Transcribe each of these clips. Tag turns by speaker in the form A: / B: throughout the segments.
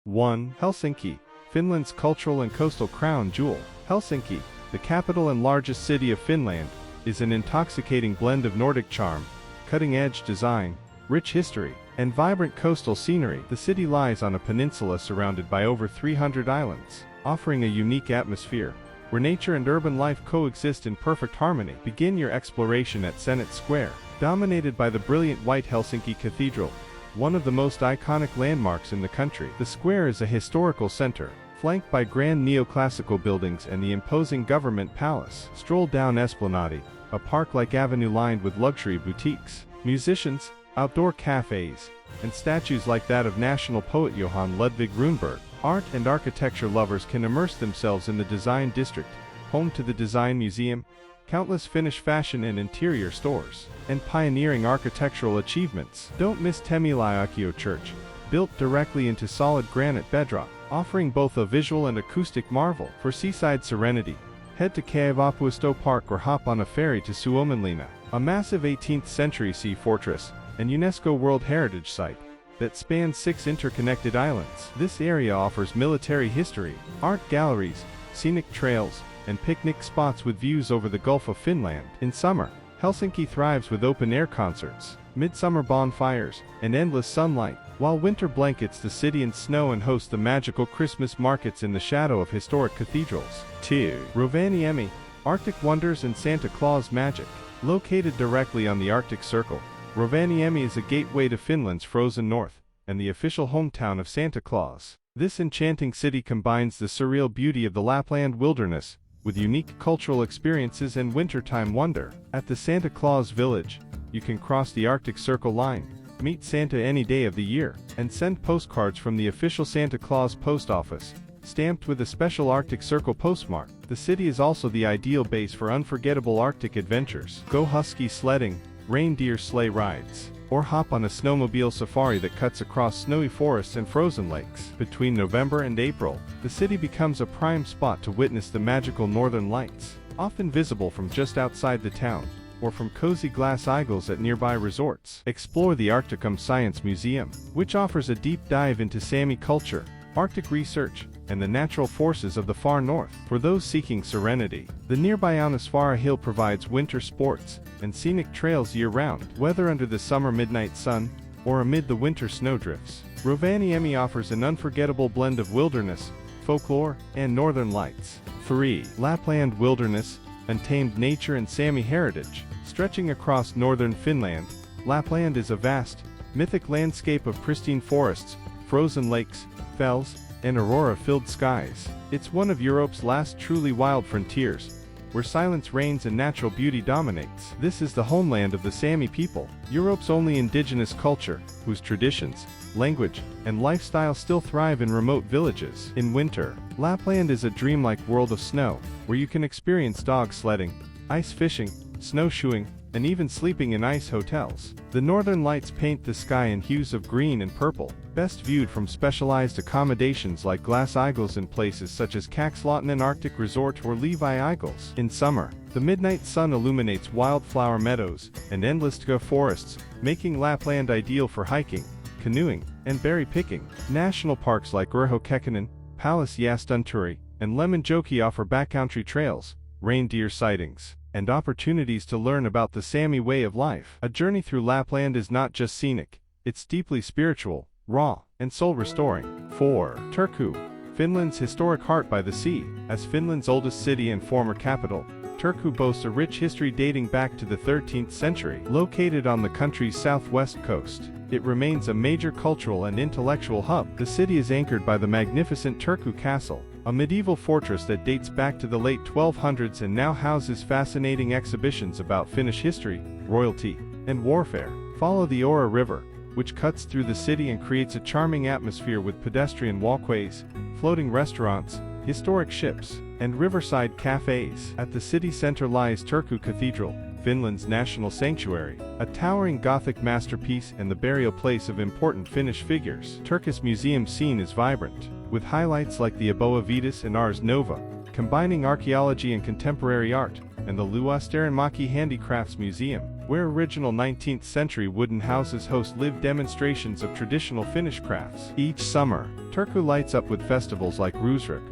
A: 1. Helsinki, Finland's cultural and coastal crown jewel. Helsinki, the capital and largest city of Finland, is an intoxicating blend of Nordic charm, cutting-edge design, rich history, and vibrant coastal scenery. The city lies on a peninsula surrounded by over 300 islands, offering a unique atmosphere where nature and urban life coexist in perfect harmony. Begin your exploration at Senate Square, dominated by the brilliant white Helsinki Cathedral, one of the most iconic landmarks in the country. The square is a historical center, flanked by grand neoclassical buildings and the imposing government palace. Stroll down Esplanade, a park-like avenue lined with luxury boutiques, musicians, outdoor cafes, and statues like that of national poet Johan Ludvig Runeberg. Art and architecture lovers can immerse themselves in the Design District, home to the Design Museum, countless Finnish fashion and interior stores, and pioneering architectural achievements. Don't miss Temilaakio Church, built directly into solid granite bedrock, offering both a visual and acoustic marvel. For seaside serenity, head to Kaivopuisto Park or hop on a ferry to Suomenlinna, a massive 18th century sea fortress and UNESCO World Heritage Site that spans 6 interconnected islands. This area offers military history, art galleries, scenic trails, and picnic spots with views over the Gulf of Finland. In summer, Helsinki thrives with open-air concerts, midsummer bonfires, and endless sunlight, while winter blankets the city in snow and hosts the magical Christmas markets in the shadow of historic cathedrals. 2. Rovaniemi, Arctic wonders and Santa Claus magic. Located directly on the Arctic Circle, Rovaniemi is a gateway to Finland's frozen north, and the official hometown of Santa Claus. This enchanting city combines the surreal beauty of the Lapland wilderness with unique cultural experiences and wintertime wonder. At the Santa Claus Village, you can cross the Arctic Circle line, meet Santa any day of the year, and send postcards from the official Santa Claus post office, stamped with a special Arctic Circle postmark. The city is also the ideal base for unforgettable Arctic adventures. Go husky sledding, reindeer sleigh rides, or hop on a snowmobile safari that cuts across snowy forests and frozen lakes. Between November and April, the city becomes a prime spot to witness the magical northern lights, often visible from just outside the town, or from cozy glass igloo at nearby resorts. Explore the Arcticum Science Museum, which offers a deep dive into Sami culture, Arctic research, and the natural forces of the far north. For those seeking serenity, the nearby Aunisvaara Hill provides winter sports and scenic trails year-round. Whether under the summer midnight sun or amid the winter snowdrifts, Rovaniemi offers an unforgettable blend of wilderness, folklore, and northern lights. 3. Lapland wilderness, untamed nature and Sami heritage. Stretching across northern Finland, Lapland is a vast, mythic landscape of pristine forests, frozen lakes, fells, and aurora-filled skies. It's one of Europe's last truly wild frontiers, where silence reigns and natural beauty dominates. This is the homeland of the Sami people, Europe's only indigenous culture, whose traditions, language, and lifestyle still thrive in remote villages. In winter, Lapland is a dreamlike world of snow, where you can experience dog sledding, ice fishing, snowshoeing, and even sleeping in ice hotels. The northern lights paint the sky in hues of green and purple, best viewed from specialized accommodations like glass igloos in places such as Kakslotten Arctic Resort or Levi Igles. In summer, the midnight sun illuminates wildflower meadows and endless taiga forests, making Lapland ideal for hiking, canoeing, and berry picking. National parks like Urho Kekkonen, Pallas Jästunturi, and Lemmenjoki offer backcountry trails, reindeer sightings, and opportunities to learn about the Sami way of life. A journey through Lapland is not just scenic, it's deeply spiritual, raw, and soul-restoring. 4. Turku, Finland's historic heart by the sea. As Finland's oldest city and former capital, Turku boasts a rich history dating back to the 13th century. Located on the country's southwest coast, it remains a major cultural and intellectual hub. The city is anchored by the magnificent Turku Castle, a medieval fortress that dates back to the late 1200s and now houses fascinating exhibitions about Finnish history, royalty, and warfare. Follow the Ora River, which cuts through the city and creates a charming atmosphere with pedestrian walkways, floating restaurants, historic ships, and riverside cafes. At the city center lies Turku Cathedral, Finland's national sanctuary, a towering Gothic masterpiece and the burial place of important Finnish figures. Turku's museum scene is vibrant, with highlights like the Aboa Vitus and Ars Nova, combining archaeology and contemporary art, and the Luosterinmäki Handicrafts Museum, where original 19th century wooden houses host live demonstrations of traditional Finnish crafts. Each summer, Turku lights up with festivals like Ruusrock,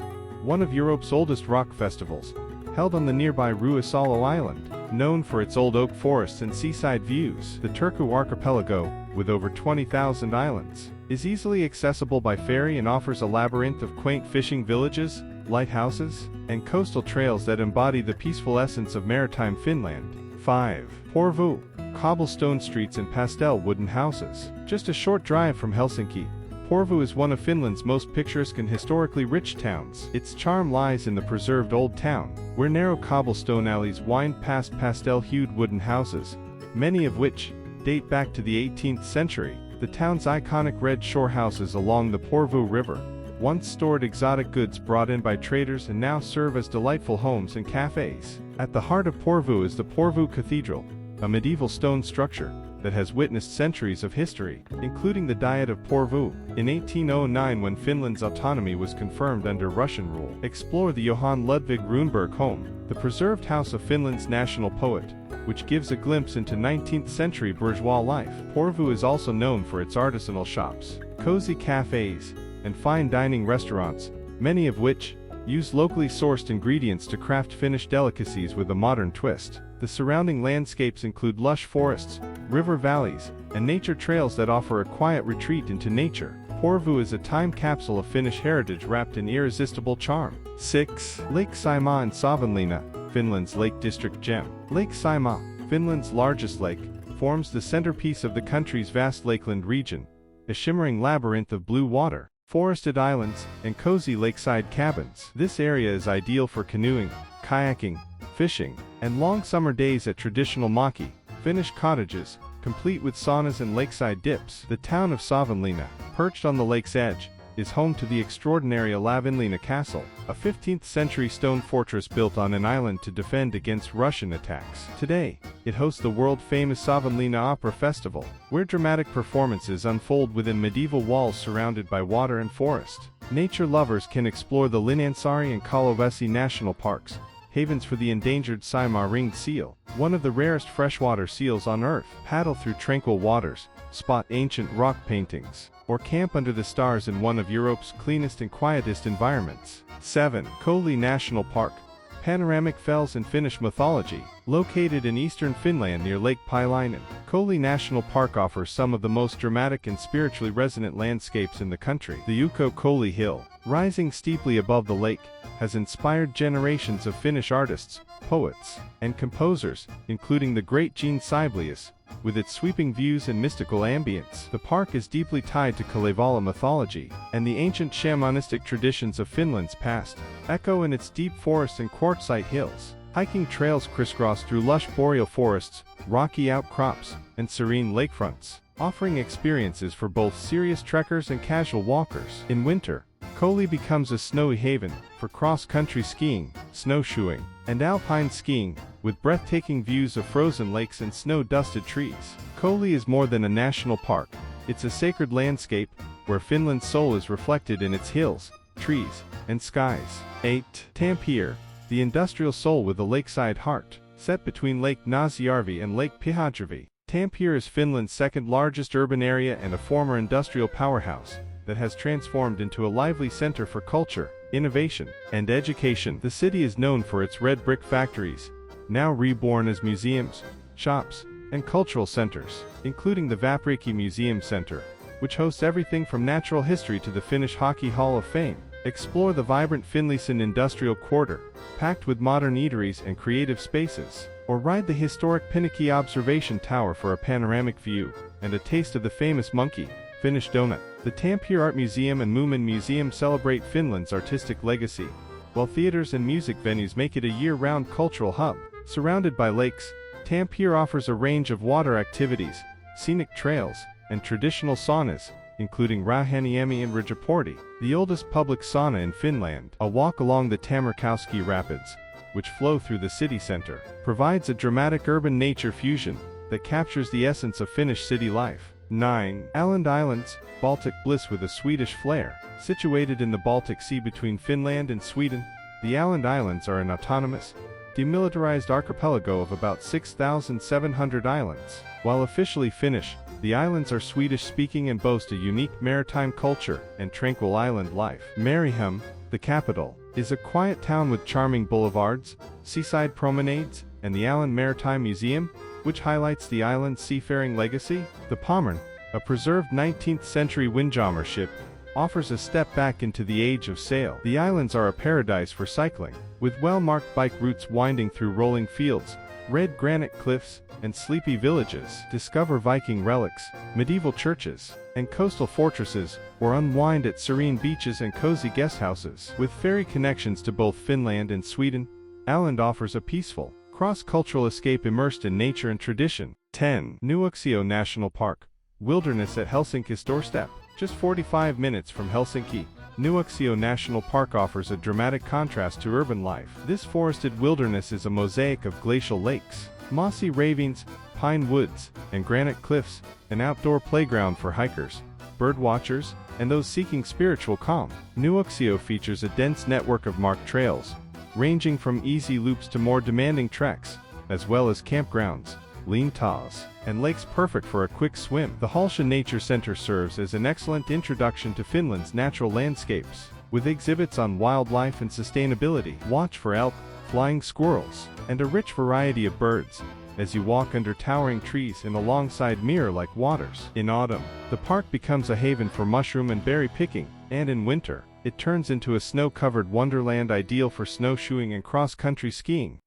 A: one of Europe's oldest rock festivals, held on the nearby Ruusaalo Island. Known for its old oak forests and seaside views, the Turku archipelago, with over 20,000 islands, is easily accessible by ferry and offers a labyrinth of quaint fishing villages, lighthouses, and coastal trails that embody the peaceful essence of maritime Finland. 5. Porvoo. Cobblestone streets and pastel wooden houses. Just a short drive from Helsinki, Porvoo is one of Finland's most picturesque and historically rich towns. Its charm lies in the preserved old town, where narrow cobblestone alleys wind past pastel-hued wooden houses, many of which date back to the 18th century. The town's iconic red shore houses along the Porvoo River once stored exotic goods brought in by traders and now serve as delightful homes and cafes. At the heart of Porvoo is the Porvoo Cathedral, a medieval stone structure that has witnessed centuries of history, including the Diet of Porvoo in 1809 when Finland's autonomy was confirmed under Russian rule. Explore the Johann Ludvig Runeberg home, the preserved house of Finland's national poet, which gives a glimpse into 19th century bourgeois life. Porvoo is also known for its artisanal shops, cozy cafes, and fine dining restaurants, many of which use locally sourced ingredients to craft Finnish delicacies with a modern twist. The surrounding landscapes include lush forests, river valleys, and nature trails that offer a quiet retreat into nature. Porvoo is a time capsule of Finnish heritage wrapped in irresistible charm. 6. Lake Saimaa and Savonlinna, Finland's Lake District gem. Lake Saimaa, Finland's largest lake, forms the centerpiece of the country's vast lakeland region, a shimmering labyrinth of blue water, forested islands, and cozy lakeside cabins. This area is ideal for canoeing, kayaking, fishing, and long summer days at traditional maki, Finnish cottages, complete with saunas and lakeside dips. The town of Savonlinna, perched on the lake's edge, is home to the extraordinary Åland Castle, a 15th century stone fortress built on an island to defend against Russian attacks. Today, it hosts the world-famous Savonlinna Opera Festival, where dramatic performances unfold within medieval walls surrounded by water and forest. Nature lovers can explore the Linnansaari and Kalovesi national parks, havens for the endangered Saimaa ringed seal, one of the rarest freshwater seals on Earth. Paddle through tranquil waters, spot ancient rock paintings, or camp under the stars in one of Europe's cleanest and quietest environments. 7. Koli National Park. Panoramic fells in Finnish mythology. Located in eastern Finland near Lake Pilainen, Koli National Park offers some of the most dramatic and spiritually resonant landscapes in the country. The Ukko-Koli Hill, rising steeply above the lake, has inspired generations of Finnish artists, poets, and composers, including the great Jean Sibelius, with its sweeping views and mystical ambience. The park is deeply tied to Kalevala mythology, and the ancient shamanistic traditions of Finland's past echo in its deep forests and quartzite hills. Hiking trails crisscross through lush boreal forests, rocky outcrops, and serene lakefronts, offering experiences for both serious trekkers and casual walkers. In winter, Koli becomes a snowy haven for cross-country skiing, snowshoeing, and alpine skiing, with breathtaking views of frozen lakes and snow-dusted trees. Koli is more than a national park. It's a sacred landscape where Finland's soul is reflected in its hills, trees, and skies. 8. Tampere, the industrial soul with a lakeside heart. Set between Lake Näsijärvi and Lake Pyhäjärvi, Tampere is Finland's second-largest urban area and a former industrial powerhouse that has transformed into a lively center for culture, innovation, and education. The city is known for its red brick factories, now reborn as museums, shops, and cultural centers, including the Vaprijärvi Museum Center, which hosts everything from natural history to the Finnish Hockey Hall of Fame. Explore the vibrant Finlayson industrial quarter, packed with modern eateries and creative spaces, or ride the historic Pinnaky Observation Tower for a panoramic view and a taste of the famous monkey, Finnish donut. The Tampere Art Museum and Moomin Museum celebrate Finland's artistic legacy, while theaters and music venues make it a year-round cultural hub. Surrounded by lakes, Tampere offers a range of water activities, scenic trails, and traditional saunas, including Rovaniemi and Rajaportti, the oldest public sauna in Finland. A walk along the Tamerkowski Rapids, which flow through the city center, provides a dramatic urban nature fusion that captures the essence of Finnish city life. 9. Åland Islands, Baltic bliss with a Swedish flair. Situated in the Baltic Sea between Finland and Sweden, the Åland Islands are an autonomous, demilitarized archipelago of about 6,700 islands. While officially Finnish, the islands are Swedish-speaking and boast a unique maritime culture and tranquil island life. Mariehamn, the capital, is a quiet town with charming boulevards, seaside promenades, and the Åland Maritime Museum, which highlights the island's seafaring legacy. The Pommern, a preserved 19th-century windjammer ship, offers a step back into the age of sail. The islands are a paradise for cycling, with well-marked bike routes winding through rolling fields, red granite cliffs, and sleepy villages. Discover Viking relics, medieval churches, and coastal fortresses, or unwind at serene beaches and cozy guesthouses. With ferry connections to both Finland and Sweden, Åland offers a peaceful, cross-cultural escape immersed in nature and tradition. 10. Nuuksio National Park, wilderness at Helsinki's doorstep. Just 45 minutes from Helsinki, Nuuksio National Park offers a dramatic contrast to urban life. This forested wilderness is a mosaic of glacial lakes, mossy ravines, pine woods, and granite cliffs, an outdoor playground for hikers, bird watchers, and those seeking spiritual calm. Nuuksio features a dense network of marked trails, ranging from easy loops to more demanding treks, as well as campgrounds, lintas, and lakes perfect for a quick swim. The Halsha Nature Center serves as an excellent introduction to Finland's natural landscapes, with exhibits on wildlife and sustainability. Watch for elk, flying squirrels, and a rich variety of birds, as you walk under towering trees and alongside mirror-like waters. In autumn, the park becomes a haven for mushroom and berry picking, and in winter, it turns into a snow-covered wonderland ideal for snowshoeing and cross-country skiing.